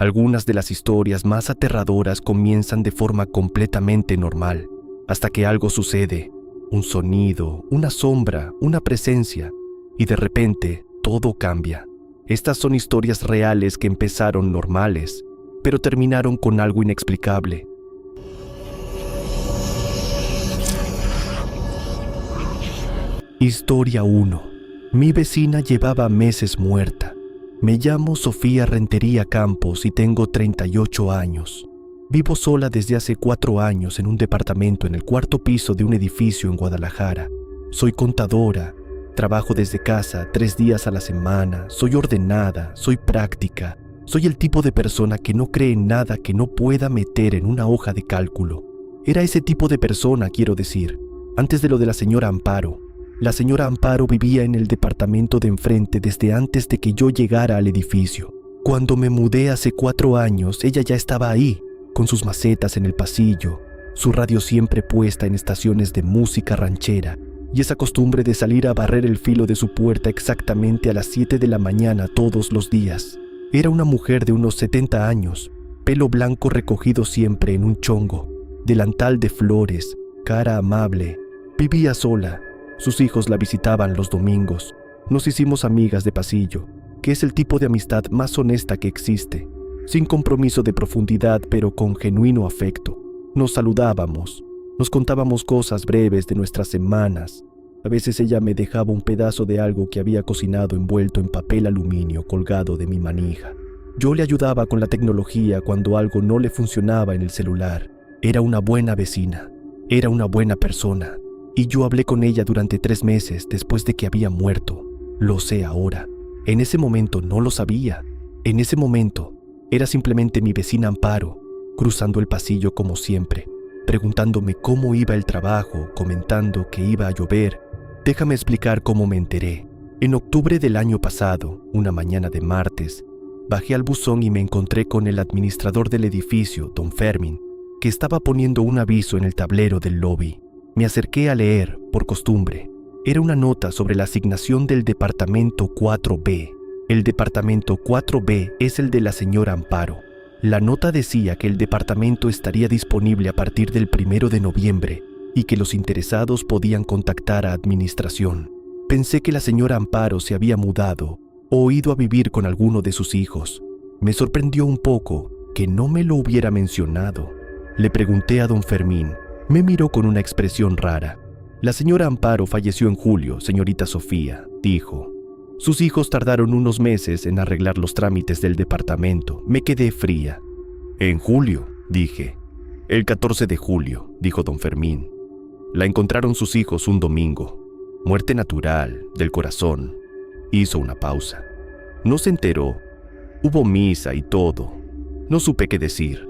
Algunas de las historias más aterradoras comienzan de forma completamente normal, hasta que algo sucede, un sonido, una sombra, una presencia, y de repente todo cambia. Estas son historias reales que empezaron normales, pero terminaron con algo inexplicable. Historia 1. Mi vecina llevaba meses muerta. Me llamo Sofía Rentería Campos y tengo 38 años. Vivo sola desde hace 4 años en un departamento en el 4º piso de un edificio en Guadalajara. Soy contadora, trabajo desde casa 3 días a la semana, soy ordenada, soy práctica. Soy el tipo de persona que no cree en nada que no pueda meter en una hoja de cálculo. Era ese tipo de persona, quiero decir, antes de lo de la señora Amparo. La señora Amparo vivía en el departamento de enfrente desde antes de que yo llegara al edificio. Cuando me mudé hace 4 años, ella ya estaba ahí, con sus macetas en el pasillo, su radio siempre puesta en estaciones de música ranchera, y esa costumbre de salir a barrer el filo de su puerta exactamente a las 7 de la mañana todos los días. Era una mujer de unos 70 años, pelo blanco recogido siempre en un chongo, delantal de flores, cara amable. Vivía sola. Sus hijos la visitaban los domingos. Nos hicimos amigas de pasillo, que es el tipo de amistad más honesta que existe, sin compromiso de profundidad pero con genuino afecto. Nos saludábamos, nos contábamos cosas breves de nuestras semanas. A veces ella me dejaba un pedazo de algo que había cocinado envuelto en papel aluminio colgado de mi manija. Yo le ayudaba con la tecnología cuando algo no le funcionaba en el celular. Era una buena vecina, era una buena persona. Y yo hablé con ella durante 3 meses después de que había muerto. Lo sé ahora. En ese momento no lo sabía. En ese momento era simplemente mi vecina Amparo, cruzando el pasillo como siempre, preguntándome cómo iba el trabajo, comentando que iba a llover. Déjame explicar cómo me enteré. En octubre del año pasado, una mañana de martes, bajé al buzón y me encontré con el administrador del edificio, don Fermín, que estaba poniendo un aviso en el tablero del lobby. Me acerqué a leer, por costumbre. Era una nota sobre la asignación del departamento 4B. El departamento 4B es el de la señora Amparo. La nota decía que el departamento estaría disponible a partir del 1 de noviembre y que los interesados podían contactar a administración. Pensé que la señora Amparo se había mudado o ido a vivir con alguno de sus hijos. Me sorprendió un poco que no me lo hubiera mencionado. Le pregunté a don Fermín. Me miró con una expresión rara. La señora Amparo falleció en julio, señorita Sofía, dijo. Sus hijos tardaron unos meses en arreglar los trámites del departamento. Me quedé fría. En julio, dije. El 14 de julio, dijo don Fermín. La encontraron sus hijos un domingo. Muerte natural, del corazón. Hizo una pausa. No se enteró. Hubo misa y todo. No supe qué decir.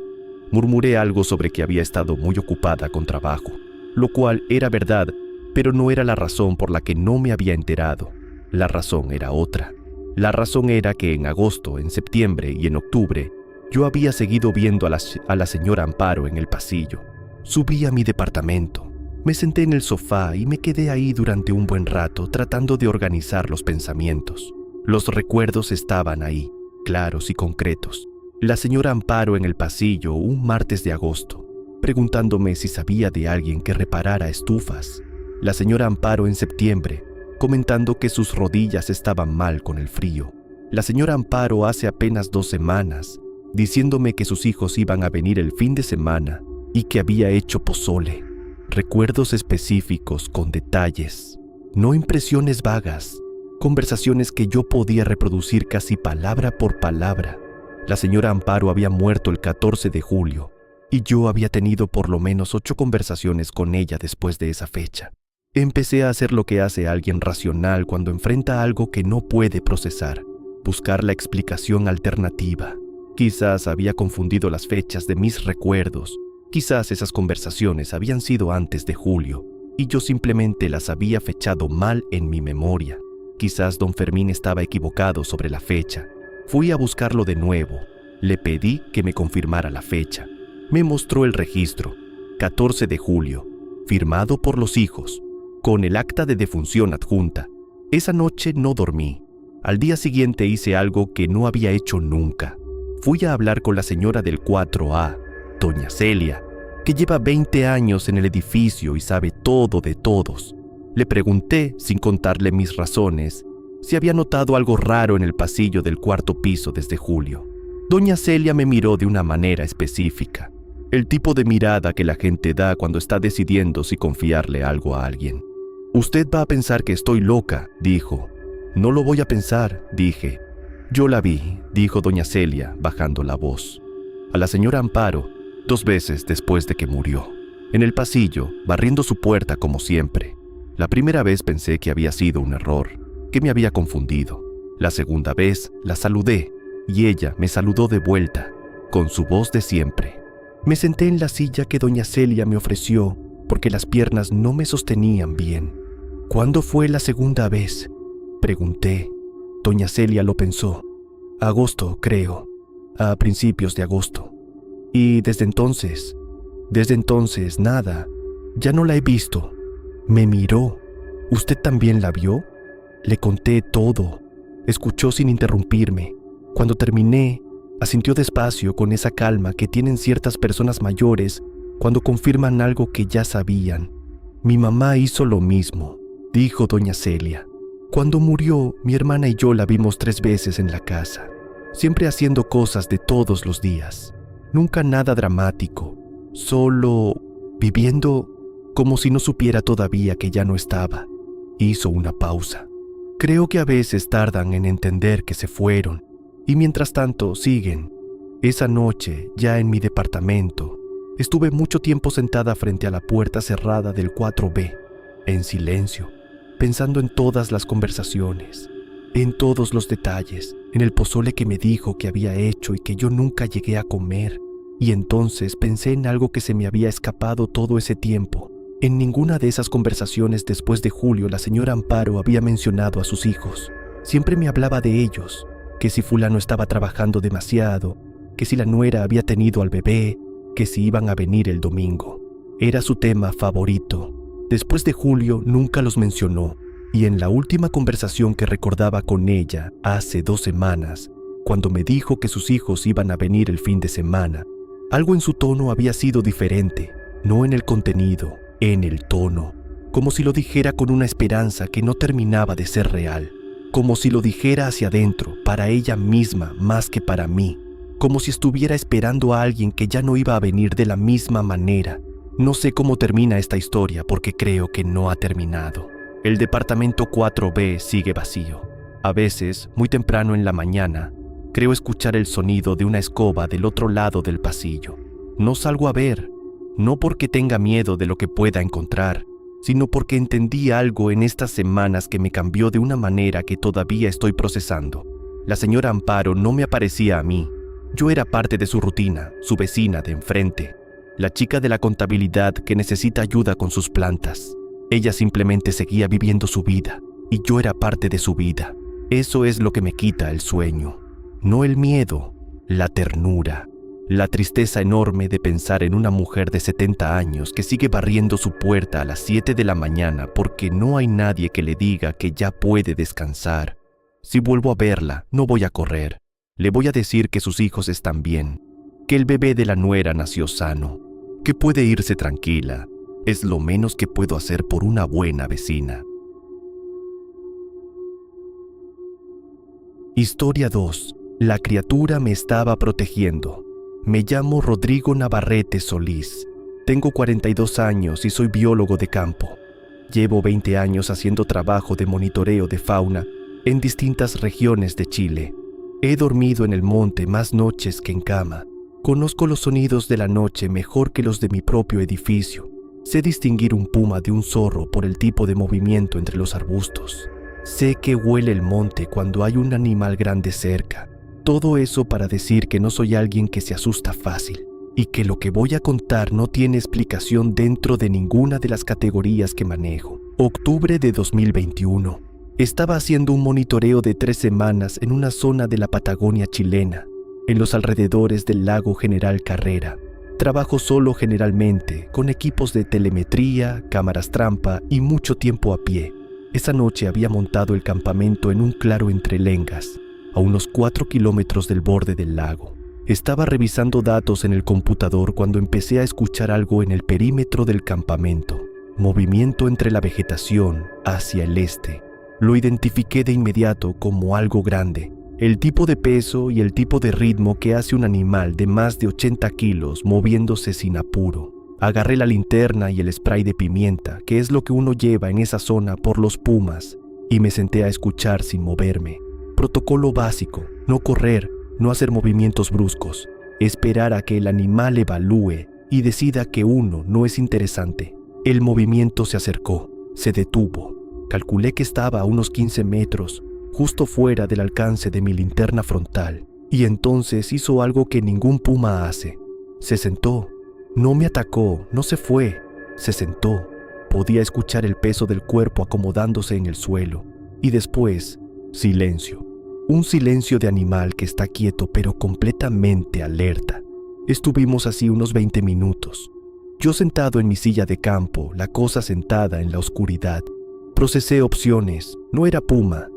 Murmuré algo sobre que había estado muy ocupada con trabajo, lo cual era verdad, pero no era la razón por la que no me había enterado. La razón era otra. La razón era que en agosto, en septiembre y en octubre, yo había seguido viendo a la señora Amparo en el pasillo. Subí a mi departamento, me senté en el sofá y me quedé ahí durante un buen rato tratando de organizar los pensamientos. Los recuerdos estaban ahí, claros y concretos. La señora Amparo en el pasillo un martes de agosto, preguntándome si sabía de alguien que reparara estufas. La señora Amparo en septiembre, comentando que sus rodillas estaban mal con el frío. La señora Amparo hace apenas 2 semanas, diciéndome que sus hijos iban a venir el fin de semana y que había hecho pozole. Recuerdos específicos con detalles, no impresiones vagas, conversaciones que yo podía reproducir casi palabra por palabra. La señora Amparo había muerto el 14 de julio y yo había tenido por lo menos 8 conversaciones con ella después de esa fecha. Empecé a hacer lo que hace alguien racional cuando enfrenta algo que no puede procesar, buscar la explicación alternativa. Quizás había confundido las fechas de mis recuerdos, quizás esas conversaciones habían sido antes de julio y yo simplemente las había fechado mal en mi memoria. Quizás don Fermín estaba equivocado sobre la fecha. Fui a buscarlo de nuevo. Le pedí que me confirmara la fecha. Me mostró el registro, 14 de julio, firmado por los hijos, con el acta de defunción adjunta. Esa noche no dormí. Al día siguiente hice algo que no había hecho nunca. Fui a hablar con la señora del 4A, doña Celia, que lleva 20 años en el edificio y sabe todo de todos. Le pregunté, sin contarle mis razones, si había notado algo raro en el pasillo del 4º piso desde julio. Doña Celia me miró de una manera específica, el tipo de mirada que la gente da cuando está decidiendo si confiarle algo a alguien. «Usted va a pensar que estoy loca», dijo. «No lo voy a pensar», dije. «Yo la vi», dijo doña Celia, bajando la voz. «A la señora Amparo, 2 veces después de que murió. En el pasillo, barriendo su puerta como siempre. La primera vez pensé que había sido un error, que me había confundido. La segunda vez la saludé y ella me saludó de vuelta, con su voz de siempre. Me senté en la silla que doña Celia me ofreció porque las piernas no me sostenían bien. «¿Cuándo fue la segunda vez?», pregunté. Doña Celia lo pensó. «Agosto, creo. A principios de agosto. Y desde entonces, nada. Ya no la he visto». Me miró. «¿Usted también la vio?». Le conté todo. Escuchó sin interrumpirme. Cuando terminé, asintió despacio con esa calma que tienen ciertas personas mayores cuando confirman algo que ya sabían. «Mi mamá hizo lo mismo», dijo doña Celia. «Cuando murió, mi hermana y yo la vimos 3 veces en la casa, siempre haciendo cosas de todos los días. Nunca nada dramático, solo viviendo como si no supiera todavía que ya no estaba». Hizo una pausa. «Creo que a veces tardan en entender que se fueron, y mientras tanto siguen. Esa noche, ya en mi departamento, estuve mucho tiempo sentada frente a la puerta cerrada del 4B, en silencio, pensando en todas las conversaciones, en todos los detalles, en el pozole que me dijo que había hecho y que yo nunca llegué a comer. Y entonces pensé en algo que se me había escapado todo ese tiempo. En ninguna de esas conversaciones después de julio la señora Amparo había mencionado a sus hijos. Siempre me hablaba de ellos, que si fulano estaba trabajando demasiado, que si la nuera había tenido al bebé, que si iban a venir el domingo. Era su tema favorito. Después de julio nunca los mencionó, y en la última conversación que recordaba con ella hace 2 semanas, cuando me dijo que sus hijos iban a venir el fin de semana, algo en su tono había sido diferente, no en el contenido, en el tono, como si lo dijera con una esperanza que no terminaba de ser real, como si lo dijera hacia adentro, para ella misma más que para mí, como si estuviera esperando a alguien que ya no iba a venir de la misma manera. No sé cómo termina esta historia porque creo que no ha terminado. El departamento 4B sigue vacío. A veces, muy temprano en la mañana, creo escuchar el sonido de una escoba del otro lado del pasillo. No salgo a ver, no porque tenga miedo de lo que pueda encontrar, sino porque entendí algo en estas semanas que me cambió de una manera que todavía estoy procesando. La señora Amparo no me aparecía a mí. Yo era parte de su rutina, su vecina de enfrente, la chica de la contabilidad que necesita ayuda con sus plantas. Ella simplemente seguía viviendo su vida, y yo era parte de su vida. Eso es lo que me quita el sueño. No el miedo, la ternura, la tristeza enorme de pensar en una mujer de 70 años que sigue barriendo su puerta a las 7 de la mañana porque no hay nadie que le diga que ya puede descansar. Si vuelvo a verla, no voy a correr. Le voy a decir que sus hijos están bien, que el bebé de la nuera nació sano, que puede irse tranquila. Es lo menos que puedo hacer por una buena vecina. Historia 2. La criatura me estaba protegiendo. Me llamo Rodrigo Navarrete Solís. Tengo 42 años y soy biólogo de campo. Llevo 20 años haciendo trabajo de monitoreo de fauna en distintas regiones de Chile. He dormido en el monte más noches que en cama. Conozco los sonidos de la noche mejor que los de mi propio edificio. Sé distinguir un puma de un zorro por el tipo de movimiento entre los arbustos. Sé que huele el monte cuando hay un animal grande cerca. Todo eso para decir que no soy alguien que se asusta fácil y que lo que voy a contar no tiene explicación dentro de ninguna de las categorías que manejo. Octubre de 2021. Estaba haciendo un monitoreo de 3 semanas en una zona de la Patagonia chilena, en los alrededores del lago General Carrera. Trabajo solo generalmente, con equipos de telemetría, cámaras trampa y mucho tiempo a pie. Esa noche había montado el campamento en un claro entre lengas, a unos 4 kilómetros del borde del lago. Estaba revisando datos en el computador cuando empecé a escuchar algo en el perímetro del campamento. Movimiento entre la vegetación hacia el este. Lo identifiqué de inmediato como algo grande. El tipo de peso y el tipo de ritmo que hace un animal de más de 80 kilos moviéndose sin apuro. Agarré la linterna y el spray de pimienta, que es lo que uno lleva en esa zona por los pumas, y me senté a escuchar sin moverme. Protocolo básico: no correr, no hacer movimientos bruscos, esperar a que el animal evalúe y decida que uno no es interesante. El movimiento se acercó, se detuvo. Calculé que estaba a unos 15 metros, justo fuera del alcance de mi linterna frontal, y entonces hizo algo que ningún puma hace. Se sentó. No me atacó, no se fue, se sentó. Podía escuchar el peso del cuerpo acomodándose en el suelo. Y después, silencio. Un silencio de animal que está quieto pero completamente alerta. Estuvimos así unos 20 minutos. Yo sentado en mi silla de campo, la cosa sentada en la oscuridad. Procesé opciones. No era puma.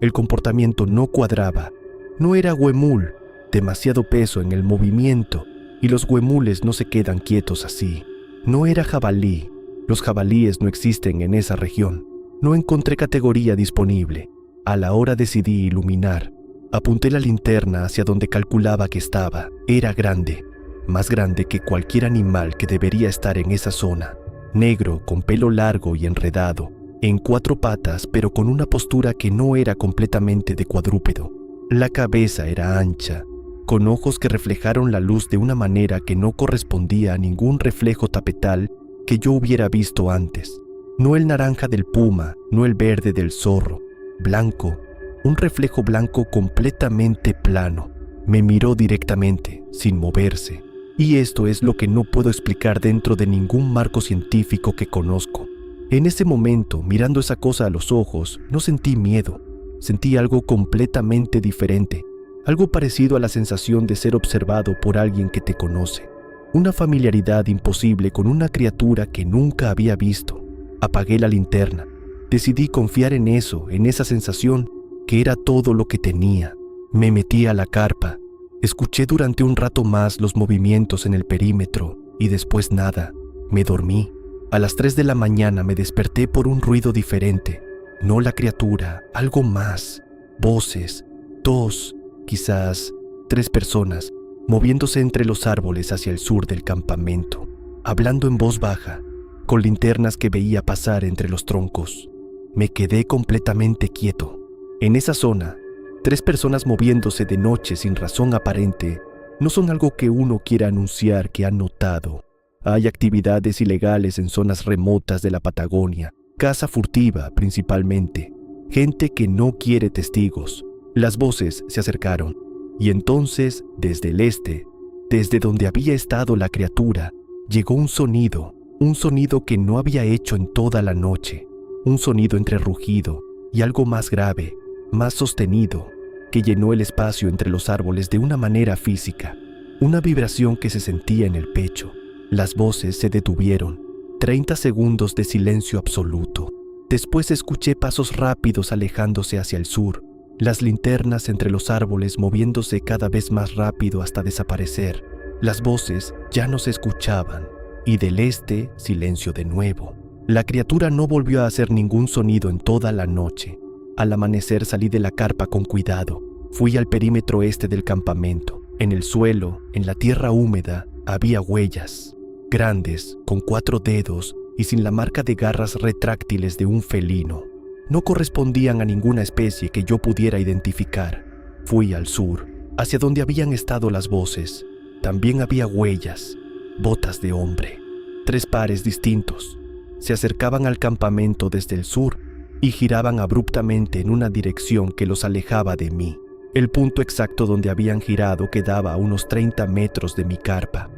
El comportamiento no cuadraba. No era huemul. Demasiado peso en el movimiento. Y los huemules no se quedan quietos así. No era jabalí. Los jabalíes no existen en esa región. No encontré categoría disponible. A la hora decidí iluminar. Apunté la linterna hacia donde calculaba que estaba. Era grande. Más grande que cualquier animal que debería estar en esa zona. Negro, con pelo largo y enredado. En 4 patas, pero con una postura que no era completamente de cuadrúpedo. La cabeza era ancha, con ojos que reflejaron la luz de una manera que no correspondía a ningún reflejo tapetal que yo hubiera visto antes. No el naranja del puma, no el verde del zorro. Blanco, un reflejo blanco completamente plano. Me miró directamente, sin moverse. Y esto es lo que no puedo explicar dentro de ningún marco científico que conozco. En ese momento, mirando esa cosa a los ojos, no sentí miedo. Sentí algo completamente diferente. Algo parecido a la sensación de ser observado por alguien que te conoce. Una familiaridad imposible con una criatura que nunca había visto. Apagué la linterna. Decidí confiar en eso, en esa sensación, que era todo lo que tenía. Me metí a la carpa. Escuché durante un rato más los movimientos en el perímetro y después nada. Me dormí. A las 3 de la mañana me desperté por un ruido diferente. No la criatura, algo más. Voces, 2, quizás 3 personas, moviéndose entre los árboles hacia el sur del campamento, hablando en voz baja, con linternas que veía pasar entre los troncos. Me quedé completamente quieto. En esa zona, 3 personas moviéndose de noche sin razón aparente no son algo que uno quiera anunciar que ha notado. Hay actividades ilegales en zonas remotas de la Patagonia, caza furtiva principalmente, gente que no quiere testigos. Las voces se acercaron, y entonces, desde el este, desde donde había estado la criatura, llegó un sonido que no había hecho en toda la noche, un sonido entre rugido y algo más grave, más sostenido, que llenó el espacio entre los árboles de una manera física, una vibración que se sentía en el pecho. Las voces se detuvieron, 30 segundos de silencio absoluto. Después escuché pasos rápidos alejándose hacia el sur, las linternas entre los árboles moviéndose cada vez más rápido hasta desaparecer. Las voces ya no se escuchaban, y del este, silencio de nuevo. La criatura no volvió a hacer ningún sonido en toda la noche. Al amanecer salí de la carpa con cuidado. Fui al perímetro este del campamento. En el suelo, en la tierra húmeda, había huellas. Grandes, con 4 dedos y sin la marca de garras retráctiles de un felino. No correspondían a ninguna especie que yo pudiera identificar. Fui al sur, hacia donde habían estado las voces. También había huellas, botas de hombre, 3 pares distintos. Se acercaban al campamento desde el sur y giraban abruptamente en una dirección que los alejaba de mí. El punto exacto donde habían girado quedaba a unos 30 metros de mi carpa.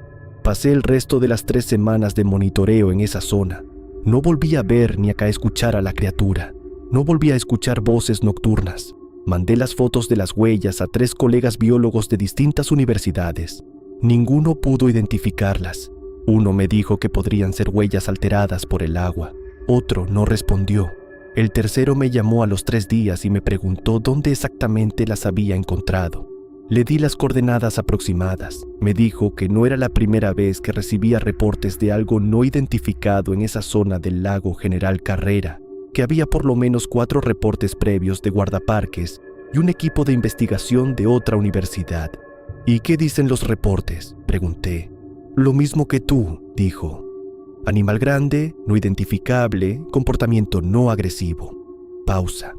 Pasé el resto de las 3 semanas de monitoreo en esa zona. No volví a ver ni a escuchar a la criatura. No volví a escuchar voces nocturnas. Mandé las fotos de las huellas a 3 colegas biólogos de distintas universidades. Ninguno pudo identificarlas. Uno me dijo que podrían ser huellas alteradas por el agua. Otro no respondió. El tercero me llamó a los 3 días y me preguntó dónde exactamente las había encontrado. Le di las coordenadas aproximadas. Me dijo que no era la primera vez que recibía reportes de algo no identificado en esa zona del lago General Carrera, que había por lo menos 4 reportes previos de guardaparques y un equipo de investigación de otra universidad. ¿Y qué dicen los reportes?, pregunté. Lo mismo que tú, dijo. Animal grande, no identificable, comportamiento no agresivo. Pausa.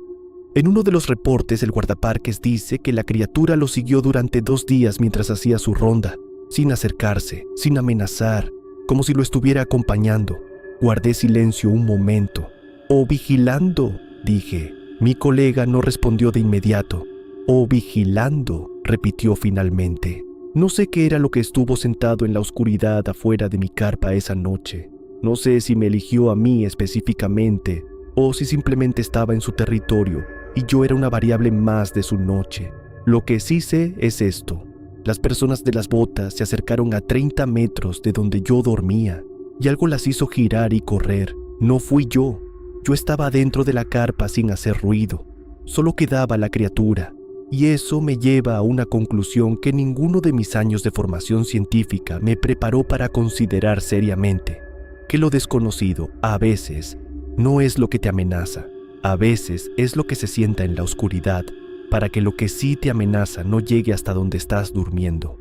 En uno de los reportes, el guardaparques dice que la criatura lo siguió durante 2 días mientras hacía su ronda, sin acercarse, sin amenazar, como si lo estuviera acompañando. Guardé silencio un momento. «Oh, vigilando», dije. Mi colega no respondió de inmediato. «Oh, vigilando», repitió finalmente. No sé qué era lo que estuvo sentado en la oscuridad afuera de mi carpa esa noche. No sé si me eligió a mí específicamente o si simplemente estaba en su territorio y yo era una variable más de su noche. Lo que sí sé es esto. Las personas de las botas se acercaron a 30 metros de donde yo dormía y algo las hizo girar y correr. No fui yo. Yo estaba dentro de la carpa sin hacer ruido. Solo quedaba la criatura. Y eso me lleva a una conclusión que ninguno de mis años de formación científica me preparó para considerar seriamente. Que lo desconocido, a veces, no es lo que te amenaza. A veces es lo que se sienta en la oscuridad, para que lo que sí te amenaza no llegue hasta donde estás durmiendo.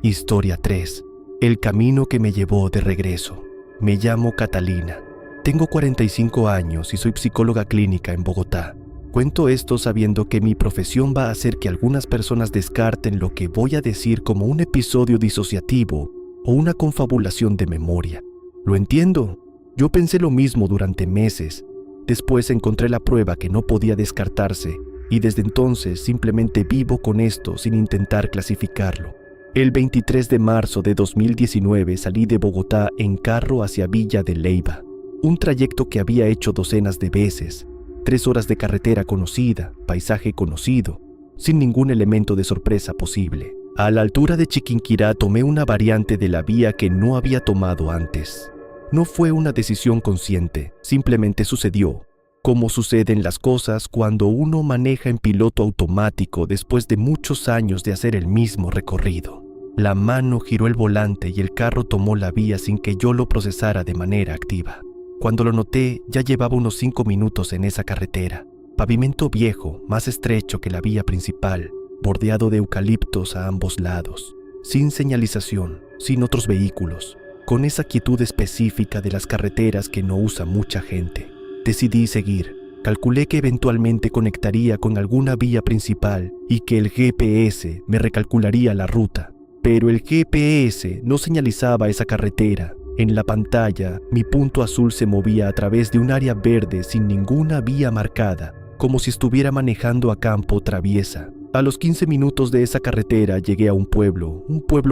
Historia 3. El camino que me llevó de regreso. Me llamo Catalina. Tengo 45 años y soy psicóloga clínica en Bogotá. Cuento esto sabiendo que mi profesión va a hacer que algunas personas descarten lo que voy a decir como un episodio disociativo o una confabulación de memoria. Lo entiendo. Yo pensé lo mismo durante meses. Después encontré la prueba que no podía descartarse y desde entonces simplemente vivo con esto sin intentar clasificarlo. El 23 de marzo de 2019 salí de Bogotá en carro hacia Villa de Leyva, un trayecto que había hecho docenas de veces. 3 horas de carretera conocida, paisaje conocido, sin ningún elemento de sorpresa posible. A la altura de Chiquinquirá tomé una variante de la vía que no había tomado antes. No fue una decisión consciente, simplemente sucedió, como suceden las cosas cuando uno maneja en piloto automático después de muchos años de hacer el mismo recorrido. La mano giró el volante y el carro tomó la vía sin que yo lo procesara de manera activa. Cuando lo noté, ya llevaba unos 5 minutos en esa carretera. Pavimento viejo, más estrecho que la vía principal, bordeado de eucaliptos a ambos lados, sin señalización, sin otros vehículos, con esa quietud específica de las carreteras que no usa mucha gente. Decidí seguir. Calculé que eventualmente conectaría con alguna vía principal y que el GPS me recalcularía la ruta. Pero el GPS no señalizaba esa carretera. En la pantalla, mi punto azul se movía a través de un área verde sin ninguna vía marcada, como si estuviera manejando a campo traviesa. A los 15 minutos de esa carretera llegué a un pueblo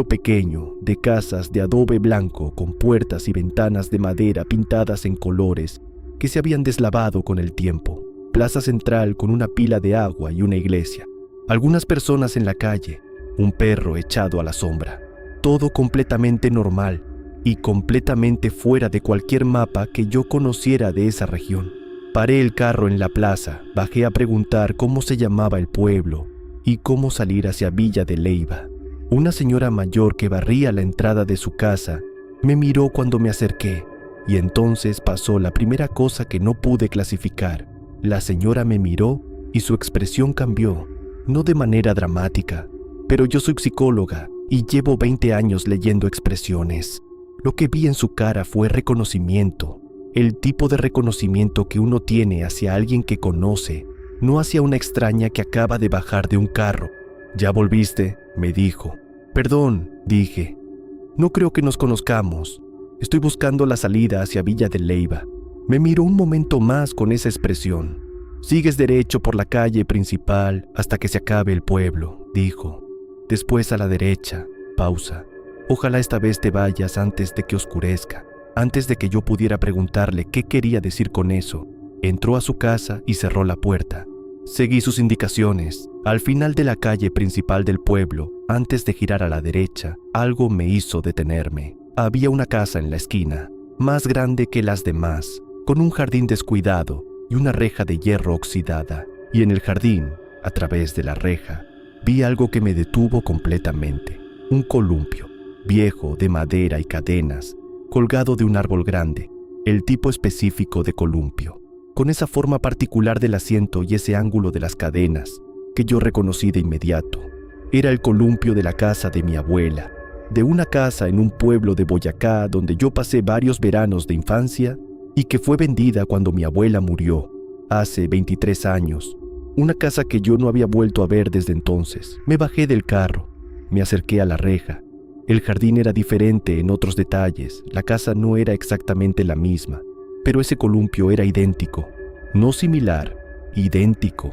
pequeño, de casas de adobe blanco con puertas y ventanas de madera pintadas en colores que se habían deslavado con el tiempo. Plaza central con una pila de agua y una iglesia. Algunas personas en la calle, un perro echado a la sombra. Todo completamente normal y completamente fuera de cualquier mapa que yo conociera de esa región. Paré el carro en la plaza, bajé a preguntar cómo se llamaba el pueblo y cómo salir hacia Villa de Leyva. Una señora mayor que barría la entrada de su casa me miró cuando me acerqué y entonces pasó la primera cosa que no pude clasificar. La señora me miró y su expresión cambió, no de manera dramática, pero yo soy psicóloga y llevo 20 años leyendo expresiones. Lo que vi en su cara fue reconocimiento, el tipo de reconocimiento que uno tiene hacia alguien que conoce, no hacia una extraña que acaba de bajar de un carro. «¿Ya volviste?», me dijo. «Perdón», dije. «No creo que nos conozcamos. Estoy buscando la salida hacia Villa de Leyva». Me miró un momento más con esa expresión. «Sigues derecho por la calle principal hasta que se acabe el pueblo», dijo. «Después a la derecha». Pausa. «Ojalá esta vez te vayas antes de que oscurezca». Antes de que yo pudiera preguntarle qué quería decir con eso, entró a su casa y cerró la puerta. Seguí sus indicaciones. Al final de la calle principal del pueblo, antes de girar a la derecha, algo me hizo detenerme. Había una casa en la esquina, más grande que las demás, con un jardín descuidado y una reja de hierro oxidada. Y en el jardín, A través de la reja, vi algo que me detuvo completamente. Un columpio, viejo, de madera y cadenas, colgado de un árbol grande, el tipo específico de columpio, con esa forma particular del asiento y ese ángulo de las cadenas, que yo reconocí de inmediato. Era el columpio de la casa de mi abuela, de una casa en un pueblo de Boyacá donde yo pasé varios veranos de infancia y que fue vendida cuando mi abuela murió, hace 23 años. Una casa que yo no había vuelto a ver desde entonces. Me bajé del carro, me acerqué a la reja. El jardín era diferente en otros detalles, la casa no era exactamente la misma, pero ese columpio era idéntico, no similar, idéntico.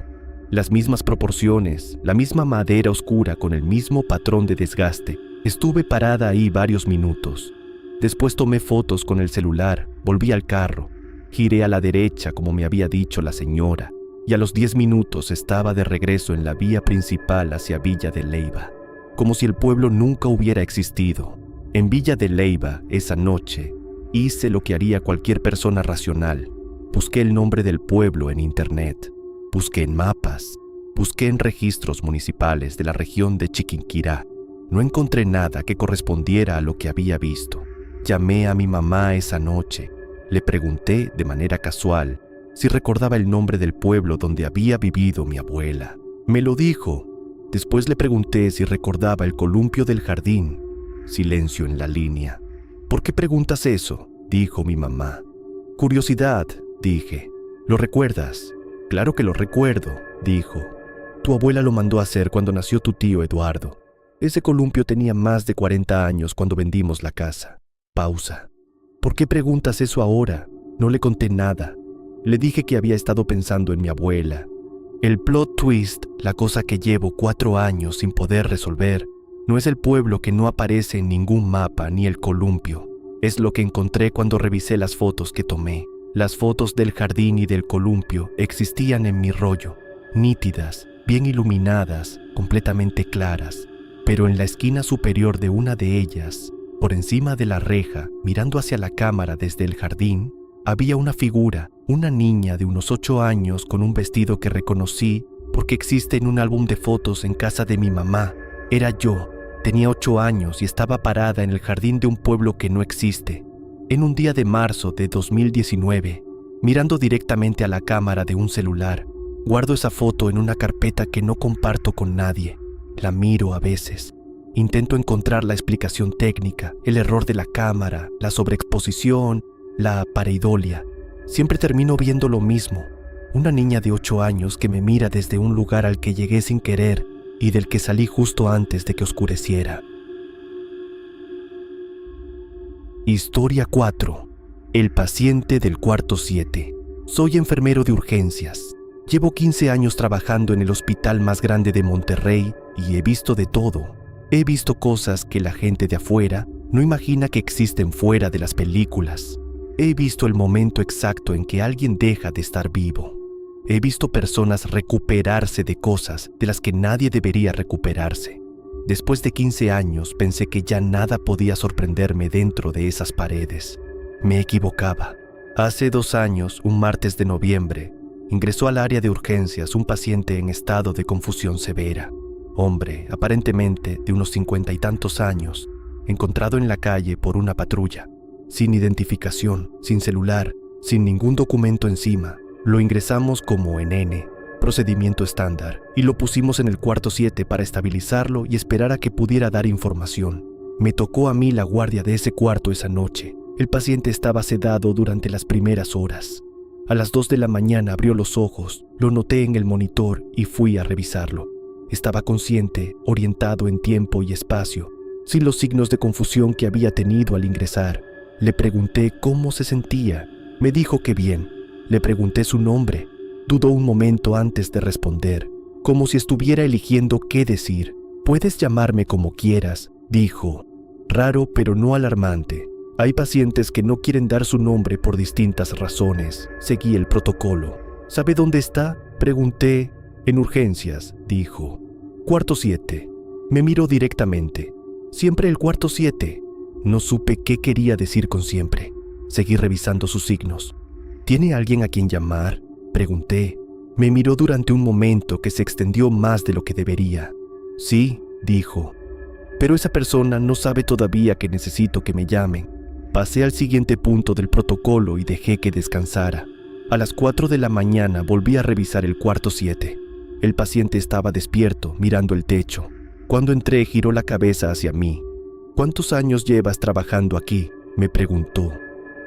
Las mismas proporciones, la misma madera oscura con el mismo patrón de desgaste. Estuve parada ahí varios minutos. Después tomé fotos con el celular, volví al carro, giré a la derecha como me había dicho la señora, y a los 10 minutos estaba de regreso en la vía principal hacia Villa de Leyva, como si el pueblo nunca hubiera existido. En Villa de Leyva, esa noche, hice lo que haría cualquier persona racional. Busqué el nombre del pueblo en internet, busqué en mapas, busqué en registros municipales de la región de Chiquinquirá. No encontré nada que correspondiera a lo que había visto. Llamé a mi mamá esa noche. Le pregunté de manera casual si recordaba el nombre del pueblo donde había vivido mi abuela. Me lo dijo. Después le pregunté si recordaba el columpio del jardín. Silencio en la línea. ¿Por qué preguntas eso?, dijo mi mamá. Curiosidad, dije. ¿Lo recuerdas? Claro que lo recuerdo, dijo. Tu abuela lo mandó a hacer cuando nació tu tío Eduardo. Ese columpio tenía más de 40 años cuando vendimos la casa. Pausa. ¿Por qué preguntas eso ahora? No le conté nada. Le dije que había estado pensando en mi abuela. El plot twist, la cosa que llevo 4 años sin poder resolver, no es el pueblo que no aparece en ningún mapa ni el columpio. Es lo que encontré cuando revisé las fotos que tomé. Las fotos del jardín y del columpio existían en mi rollo, nítidas, bien iluminadas, completamente claras. Pero en la esquina superior de una de ellas, por encima de la reja, mirando hacia la cámara desde el jardín, había una figura, una niña de unos 8 años con un vestido que reconocí porque existe en un álbum de fotos en casa de mi mamá. Era yo, tenía 8 años y estaba parada en el jardín de un pueblo que no existe, en un día de marzo de 2019, mirando directamente a la cámara de un celular. Guardo esa foto en una carpeta que no comparto con nadie. La miro a veces. Intento encontrar la explicación técnica, el error de la cámara, la sobreexposición, la pareidolia. Siempre termino viendo lo mismo. Una niña de 8 años que me mira desde un lugar al que llegué sin querer y del que salí justo antes de que oscureciera. Historia 4. El paciente del cuarto 7. Soy enfermero de urgencias. Llevo 15 años trabajando en el hospital más grande de Monterrey y he visto de todo. He visto cosas que la gente de afuera no imagina que existen fuera de las películas. He visto el momento exacto en que alguien deja de estar vivo. He visto personas recuperarse de cosas de las que nadie debería recuperarse. Después de 15 años pensé que ya nada podía sorprenderme dentro de esas paredes. Me equivocaba. Hace 2 años, un martes de noviembre, ingresó al área de urgencias un paciente en estado de confusión severa. Hombre, aparentemente de unos 50 y tantos años, encontrado en la calle por una patrulla, sin identificación, sin celular, sin ningún documento encima. Lo ingresamos como en N, procedimiento estándar, y lo pusimos en el cuarto 7 para estabilizarlo y esperar a que pudiera dar información. Me tocó a mí la guardia de ese cuarto esa noche. El paciente estaba sedado durante las primeras horas. A las 2 de la mañana abrió los ojos, lo noté en el monitor y fui a revisarlo. Estaba consciente, orientado en tiempo y espacio, sin los signos de confusión que había tenido al ingresar. Le pregunté cómo se sentía. Me dijo que bien. Le pregunté su nombre. Dudó un momento antes de responder, como si estuviera eligiendo qué decir. «Puedes llamarme como quieras», dijo. Raro, pero no alarmante. Hay pacientes que no quieren dar su nombre por distintas razones. Seguí el protocolo. ¿Sabe dónde está?, pregunté. «En urgencias», dijo. «Cuarto 7». Me miró directamente. «Siempre el cuarto 7». No supe qué quería decir con siempre. Seguí revisando sus signos. «¿Tiene alguien a quien llamar?», pregunté. Me miró durante un momento que se extendió más de lo que debería. Sí, dijo, pero esa persona no sabe todavía que necesito que me llamen. Pasé al siguiente punto del protocolo y dejé que descansara. A las 4 de la mañana volví a revisar el cuarto 7. El paciente estaba despierto, mirando el techo. Cuando entré, giró la cabeza hacia mí. ¿Cuántos años llevas trabajando aquí?, me preguntó.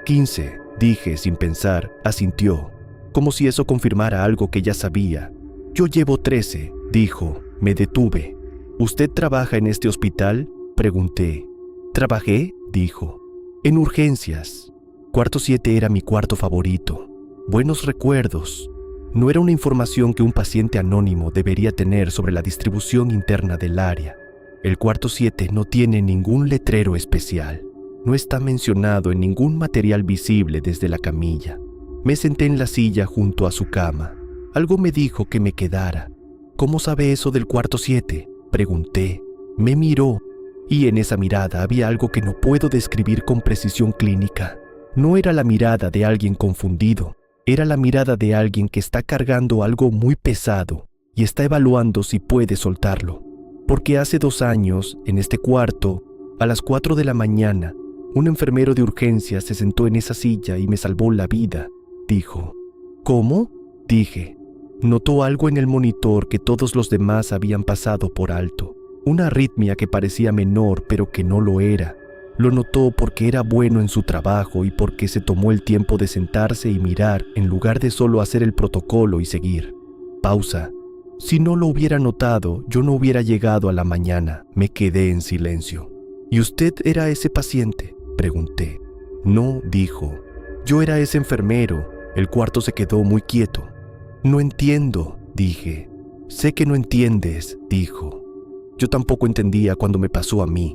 15, dije sin pensar. Asintió, como si eso confirmara algo que ya sabía. Yo llevo 13, dijo. Me detuve. ¿Usted trabaja en este hospital?, pregunté. ¿Trabajé?, dijo. En urgencias. Cuarto 7 era mi cuarto favorito. Buenos recuerdos. No era una información que un paciente anónimo debería tener sobre la distribución interna del área. El cuarto 7 no tiene ningún letrero especial. No está mencionado en ningún material visible desde la camilla. Me senté en la silla junto a su cama. Algo me dijo que me quedara. ¿Cómo sabe eso del cuarto 7?, pregunté. Me miró, y en esa mirada había algo que no puedo describir con precisión clínica. No era la mirada de alguien confundido. Era la mirada de alguien que está cargando algo muy pesado y está evaluando si puede soltarlo. Porque hace 2 años, en este cuarto, a las 4 de la mañana, un enfermero de urgencias se sentó en esa silla y me salvó la vida, dijo. ¿Cómo?, dije. Notó algo en el monitor que todos los demás habían pasado por alto. Una arritmia que parecía menor pero que no lo era. Lo notó porque era bueno en su trabajo y porque se tomó el tiempo de sentarse y mirar en lugar de solo hacer el protocolo y seguir. Pausa. Si no lo hubiera notado, yo no hubiera llegado a la mañana. Me quedé en silencio. ¿Y usted era ese paciente?, pregunté. No, dijo. Yo era ese enfermero. El cuarto se quedó muy quieto. No entiendo, dije. Sé que no entiendes, dijo. Yo tampoco entendía cuando me pasó a mí.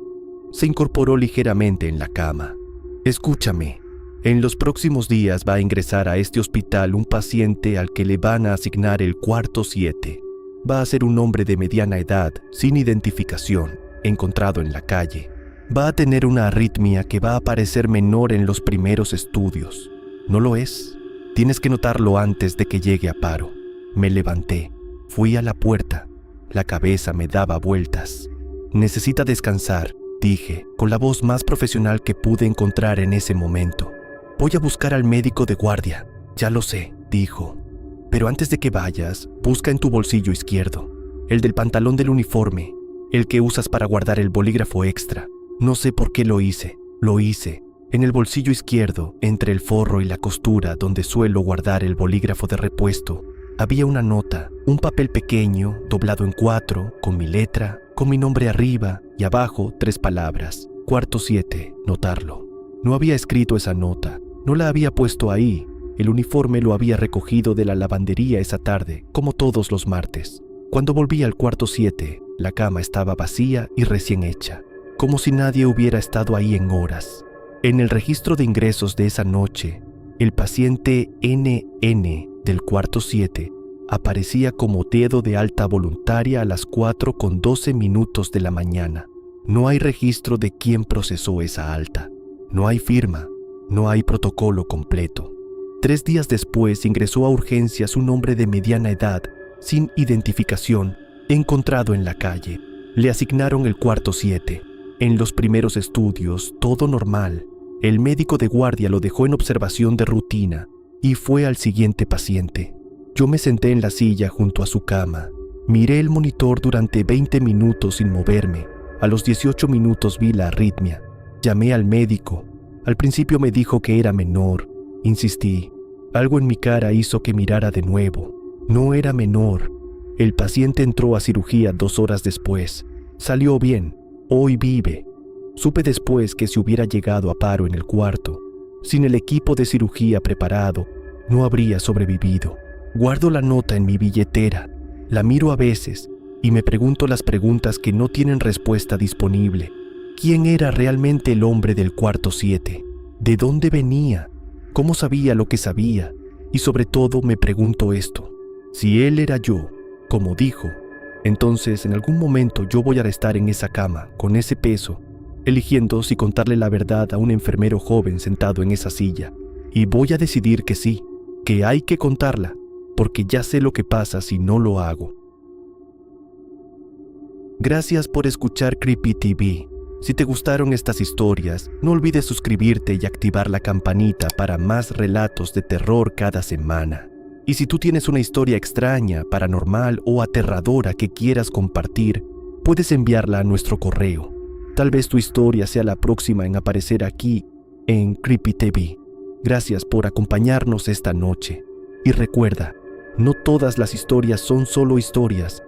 Se incorporó ligeramente en la cama. Escúchame, en los próximos días va a ingresar a este hospital un paciente al que le van a asignar el cuarto 7. Va a ser un hombre de mediana edad, sin identificación, encontrado en la calle. Va a tener una arritmia que va a parecer menor en los primeros estudios. ¿No lo es? Tienes que notarlo antes de que llegue a paro. Me levanté, fui a la puerta. La cabeza me daba vueltas. Necesita descansar, dije, con la voz más profesional que pude encontrar en ese momento. Voy a buscar al médico de guardia. Ya lo sé, dijo. Pero antes de que vayas, busca en tu bolsillo izquierdo, el del pantalón del uniforme, el que usas para guardar el bolígrafo extra. No sé por qué lo hice. En el bolsillo izquierdo, entre el forro y la costura donde suelo guardar el bolígrafo de repuesto, había una nota, un papel pequeño, doblado en 4, con mi letra, con mi nombre arriba y abajo 3 palabras. Cuarto 7, notarlo. No había escrito esa nota, no la había puesto ahí. El uniforme lo había recogido de la lavandería esa tarde, como todos los martes. Cuando volví al cuarto 7, la cama estaba vacía y recién hecha, como si nadie hubiera estado ahí en horas. En el registro de ingresos de esa noche, el paciente NN del cuarto 7 aparecía como dedo de alta voluntaria a las 4:12 de la mañana. No hay registro de quién procesó esa alta. No hay firma. No hay protocolo completo. 3 días después ingresó a urgencias un hombre de mediana edad, sin identificación, encontrado en la calle. Le asignaron el cuarto 7. En los primeros estudios, todo normal. El médico de guardia lo dejó en observación de rutina y fue al siguiente paciente. Yo me senté en la silla junto a su cama. Miré el monitor durante 20 minutos sin moverme. A los 18 minutos vi la arritmia. Llamé al médico. Al principio me dijo que era menor. Insistí. Algo en mi cara hizo que mirara de nuevo. No era menor. El paciente entró a cirugía 2 horas después. Salió bien. Hoy vive. Supe después que si hubiera llegado a paro en el cuarto, sin el equipo de cirugía preparado, no habría sobrevivido. Guardo la nota en mi billetera, la miro a veces y me pregunto las preguntas que no tienen respuesta disponible. ¿Quién era realmente el hombre del cuarto 7? ¿De dónde venía? ¿Cómo sabía lo que sabía? Y sobre todo me pregunto esto: si él era yo, como dijo, entonces en algún momento yo voy a estar en esa cama, con ese peso, eligiendo si contarle la verdad a un enfermero joven sentado en esa silla. Y voy a decidir que sí, que hay que contarla. porque ya sé lo que pasa si no lo hago. Gracias por escuchar Creepy TV. Si te gustaron estas historias, no olvides suscribirte y activar la campanita para más relatos de terror cada semana. Y si tú tienes una historia extraña, paranormal o aterradora que quieras compartir, puedes enviarla a nuestro correo. Tal vez tu historia sea la próxima en aparecer aquí en Creepy TV. Gracias por acompañarnos esta noche. Y recuerda, no todas las historias son solo historias,